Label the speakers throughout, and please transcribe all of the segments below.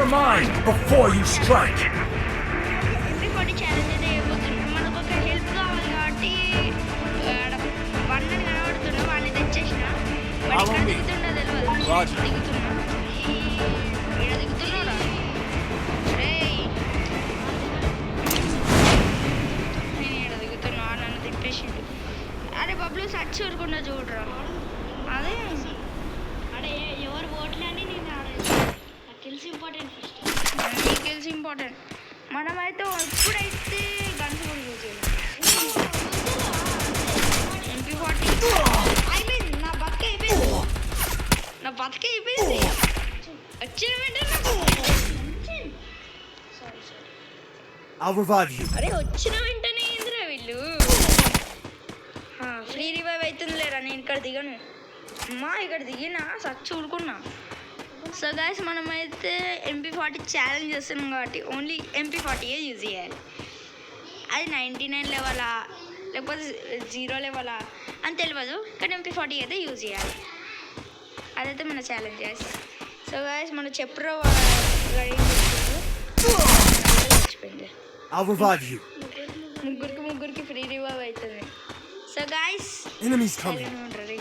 Speaker 1: your mind before you strike.
Speaker 2: MP40 challenge అయితే ఏమవుతుంది, మనకు ఒక హెల్ప్ కావాలి కాబట్టి వన్ కనబడుతున్నా వాడిని తెచ్చేసిన. వాడు ఇక్కడ దిగుతుండో తెలియదు, దిగుతున్నా ఇక్కడ దిగుతున్నారా రే, నేను ఇక్కడ దిగుతున్నా, నన్ను తిప్పేసిండు. అరే బబ్లు సచ్చి ఊరుకుండా చూడరా, అదే అడే ఎవరు ఓట్లని నేను ఆడేది. Kills important, first kills important. మనమైతే ఎప్పుడైతే గన్స్ కూడా యూజ్ చేయాలి. MP40 అయిపోయింది, నా బతికే అయిపోయింది, నా బతికే అయిపోయింది. వచ్చిన వెంటనే
Speaker 1: I'll revive you.
Speaker 2: అరే వచ్చిన వెంటనే ఏందిరా వీళ్ళు, ఫ్రీ రివైవ్ అవుతుంది లేరా. నేను ఇక్కడ దిగను అమ్మా, ఇక్కడ దిగినా సచ్చి ఊరుకున్నా. సో గైస్ మనమైతే MP40 ఛాలెంజ్ చేస్తున్నాం కాబట్టి ఓన్లీ MP40 యూజ్ చేయాలి. అది 99 లెవెలా లేకపోతే 0 లెవెలా అని తెలియదు, కానీ MP40 అయితే యూజ్ చేయాలి. అదైతే మన ఛాలెంజ్ గైస్. సో గైస్ మన చెప్పురో చచ్చిపోయింది. ముగ్గురికి ఫ్రీ రివైవ్ అవుతుంది. సో గైస్ ఉంటుంది.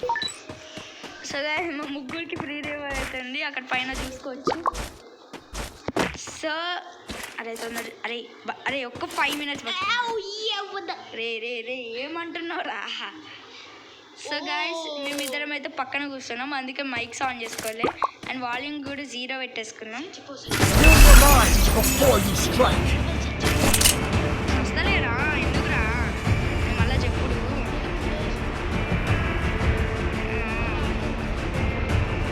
Speaker 2: సో గైస్ మా ముగ్గురికి ఫ్రీ రివైవ్ అవుతుంది, అక్కడ పైన చూసుకోవచ్చు. సో అరే తొందర అరే అరే ఒక్క 5 మినిట్స్ రే రే రే ఏమంటున్నావు రా. సో గైస్ మేమిద్దరం అయితే పక్కన కూర్చున్నాం, అందుకే మైక్స్ ఆన్ చేసుకోవాలి అండ్ వాల్యూమ్ కూడా 0 పెట్టేసుకున్నాం. వస్తలేరా ఎందుకురా మళ్ళా చెప్పుడు.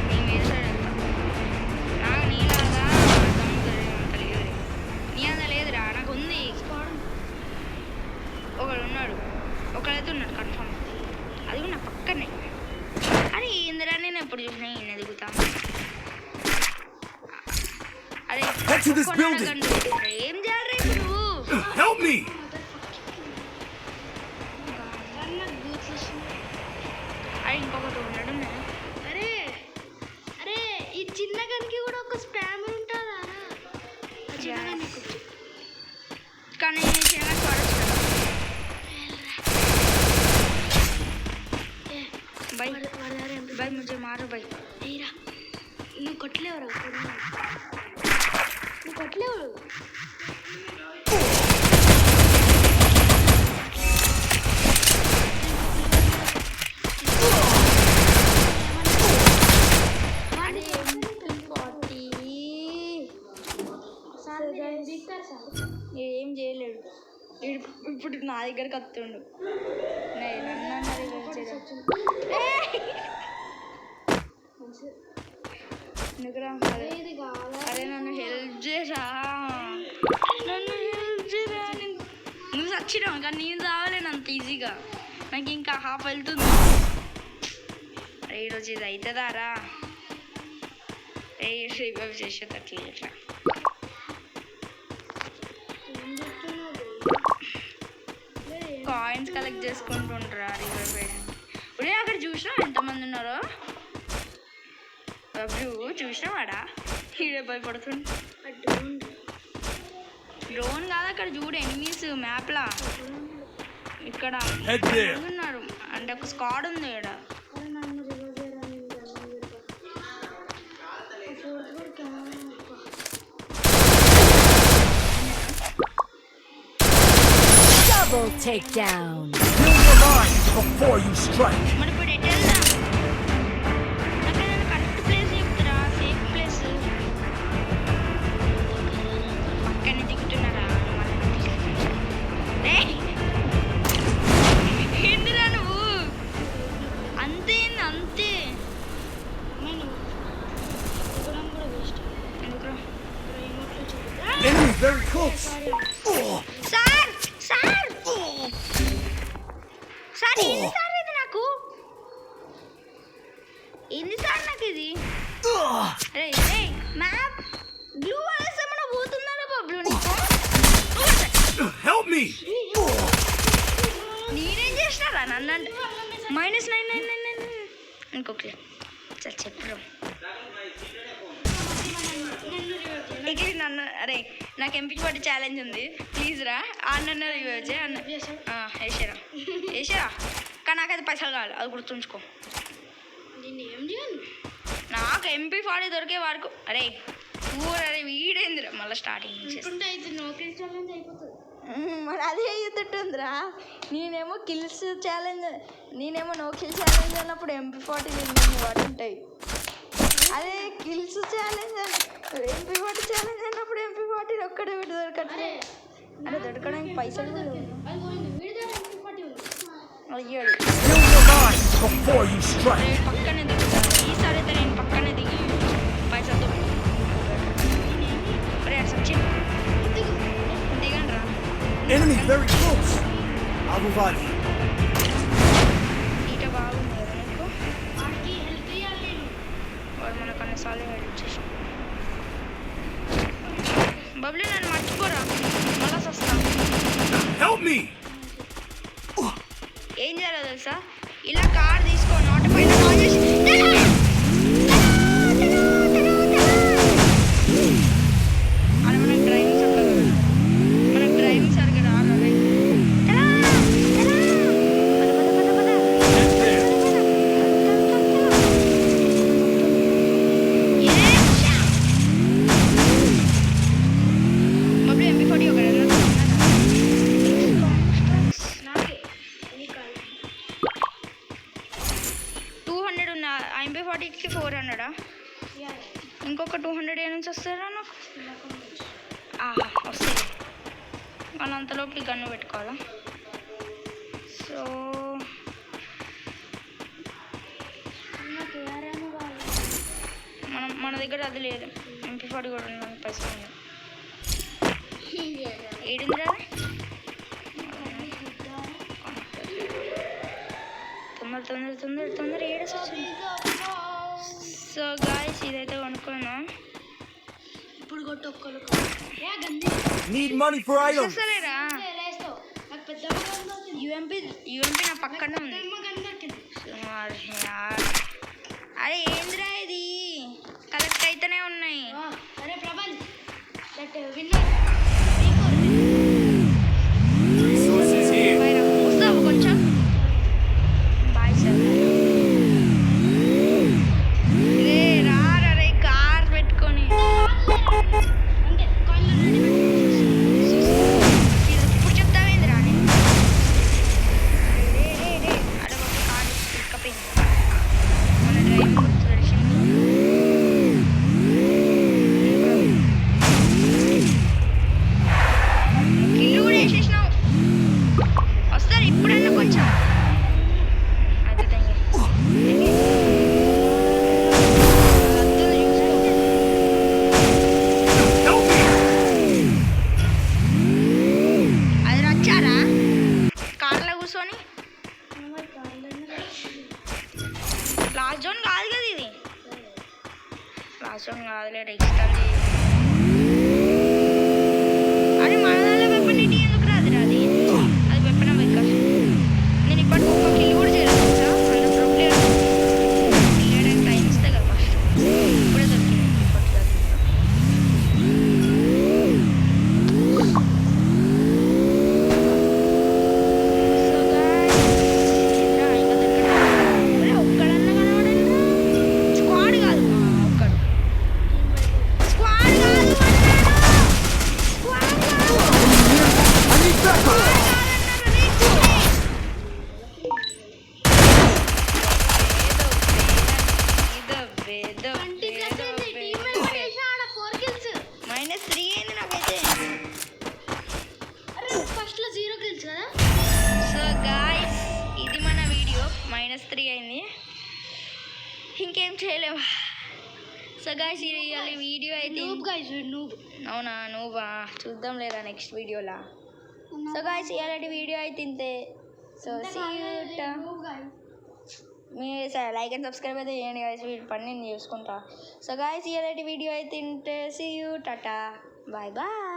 Speaker 2: నేను వేరే సైడ్ వెళ్తా, నాకు నీలాగా అంత లేదు, నీ అంత లేదురా, నాకు ఉంది. ఒకడు ఉన్నాడు, ఒకడైతే ఉన్నాడు కన్ఫర్మ్, అది కూడా నా పక్కనే. అరే ఇందిరా నేను ఎప్పుడు చూసినా ఈయన ఎదుగుతా. అరే ఏం చేయాలి రేపు నువ్వు? అరే ఇంకొకటి ఉన్నాడు. అరే అరే ఈ చిన్న గన్కి కూడా ఒక స్పామ్ ఉంటుందా? కానీ చిన్న చూడచ్చు भाई भाई मुझे मारो भाई. ఏరా నువ్వు కొట్టలేవరా, నువ్వు కొట్టలేవు. ఏం చేయలేడు ఇప్పుడు, నా దగ్గరకు వస్తుండు. అరే నన్ను హెల్ప్ చేయరా, నువ్వు చచ్చినావు కానీ నేను రావలేను అంత ఈజీగా, నాకు ఇంకా హాఫ్ వెళ్తుంది. అరే ఈరోజు ఇది అవుతుందారా, రివైవ్ చేసేటట్లు ఇట్లా. కాయిన్స్ కలెక్ట్ చేసుకుంటుంటారా రివైవ్ చేయడానికి. ఇప్పుడు అక్కడ చూసినా ఎంతమంది ఉన్నారో, చూసినావాడా హీరో భయపడుతుంది. డ్రోన్ కాదు అక్కడ చూడు, ఎనిమీస్ మ్యాప్లా ఇక్కడ ఉన్నారు, అంటే ఒక స్క్వాడ్ ఉంది ఇక్కడ.
Speaker 3: Double takedown.
Speaker 2: మరి ఇప్పుడు ఎటు వెళ్దాం? అక్కడ కరెక్ట్ ప్లేస్ చెప్తారా, సేఫ్ ప్లేస్. పక్కనే దిగుతున్నారా ఏంటిరా నువ్వు? అంతే అంతే సార్ సార్ సార్ ఏంది సార్ ఇది నాకు, ఏంది సార్ నాకు ఇది? మ్యాప్ బ్లూ వేస్తే మన పోతున్నారా బబ్లు నీకు? నేనేం చేసినారా నన్ను -999 ఇంకొక సార్ చెప్పు. వీక్లీ నన్ను అరే నాకు MP40 ఛాలెంజ్ ఉంది ప్లీజ్ రా అన్న వచ్చే అన్న వేసారా కానీ నాకు అది పైసలు కావాలి అది గుర్తుంచుకో.
Speaker 4: నేను ఏం చేయను.
Speaker 2: నాకు MP40 దొరికే వరకు అరే అరే వీడేందిరా మళ్ళీ స్టార్టింగ్
Speaker 4: అయితే నోకిల్ ఛాలెంజ్ అయిపోతుంది.
Speaker 2: మరి అదే అయ్యేటట్టుందిరా. నేనేమో కిల్స్ ఛాలెంజ్ నేనేమో నో కిల్ ఛాలెంజ్ అన్నప్పుడు MP40 వాటి ఉంటాయి. అదే కిల్స్ ఛాలెంజ్ MP40 ఛాలెంజ్ అన్నప్పుడు MP40 ఒక్కడే వీటి దొరకట్లే. అరే దొరకడానికి పైసలు అయ్యాడు పక్కనే దిగుతాను. ఈసారి అయితే నేను పక్కనే దిగి పైసలు సచిన్ దిగండి రా.
Speaker 1: Enemy very close. I'll revive you.
Speaker 2: ఈట బాగుంది కదా నీకు.
Speaker 4: వాడికి హెల్త్ ఇవ్వాలి.
Speaker 2: వాడు మనకు అన్నిసార్లు హెల్ప్ చేసాం. బబ్లీ నన్ను మర్చిపోరా మళ్ళా వస్తా.
Speaker 1: Help me.
Speaker 2: ఏం చేయాలో తెలుసా ఇలా కార్ తీసుకో నోట పైన కాల్ చేసి అలా మనకు డ్రైవింగ్ సరిగ్గా రాదు. బబ్లీ MP40 ఒక 200 ఉన్న MP40కి 400. ఇంకొక 200 ఏ నుంచి వస్తారా నాకు వస్తుంది. మనం అంతలోపు గన్ను పెట్టుకోవాలా. సో మన దగ్గర అది లేదు. MP40 కూడా ఉన్నాను పైసలు ఉన్నాయి. ఏడిందిరా తొందర ఏడేసి వచ్చింది. సో గాయ్స్ ఇదైతే కొనుక్కున్నాం.
Speaker 4: ఇప్పుడు కొట్టు ఒక్కరు
Speaker 1: Need money for items.
Speaker 2: సరేరా
Speaker 4: నాకు పెద్ద
Speaker 2: UMP నా పక్కనే ఉంది. అరే ఏంద్రా ఇది కలెక్ట్ అయితేనే ఉన్నాయి.
Speaker 4: అరే ప్రభల్ దట్ విన్నర్
Speaker 1: Resources here.
Speaker 2: వస్తావు కొంచెం బాయ్ సార్. రే కార్ పెట్టుకొని
Speaker 4: అంటే కాళ్ళు రెడీ
Speaker 2: ఇప్పుడు చెప్తావేందిరా నేను అక్కడ ఒక కార్ ఎక్కపోయింది మన డ్రైవింగ్ ఇల్లు కూడా వేసేసినావు. వస్తారు ఇప్పుడన్నా కొంచెం అది అది వచ్చారా కార్లో కూర్చొని. లాస్ట్ జోన్ కాదు కదా ఇది. లాస్ట్ జోన్ కాదులే ఎక్స్టాల్ అరే మన దానిలో వెపన్ ఇటీ ఎందుకు రాదురా అది వెపన్ వెక్క. నేను ఇప్పటికి ఒక్క కిల్ కూడా చేయలేదు తెలుసా. అంత ప్రాబ్లం తీయడానికి టైం ఇస్తే కదా ఫస్ట్ ఇప్పుడే దొరికింది. ఒక్కడన్నా కనబడండి. స్క్వాడ్ కాదు ఒక్కడు స్క్వాడ్ కాదు
Speaker 1: I need backup.
Speaker 2: -3 అయింది నాకైతే.
Speaker 4: అరే ఫస్ట్లో 0 కిల్స్ కదా.
Speaker 2: సో గాయ్స్ ఇది మన వీడియో. -3 అయింది ఇంకేం చేయలేము. సో గాయ్స్ ఇది వీడియో అయితే
Speaker 4: నూబ్ గైస్ నూబ్.
Speaker 2: అవునా నువ్వా చూద్దాం లేదా నెక్స్ట్ వీడియోలా. సో గాయ్స్ ఇలాంటి వీడియో అయితే ఇంతే. సో
Speaker 4: నూబ్ గైస్
Speaker 2: మీరు లైక్ అండ్ సబ్స్క్రైబ్ అయితే చేయండి గాయ్స్. వీడి పని నేను చూసుకుంటా. సో గాయ్స్ ఇలాంటి వీడియో అయితే ఇంతే. See you tata bye bye.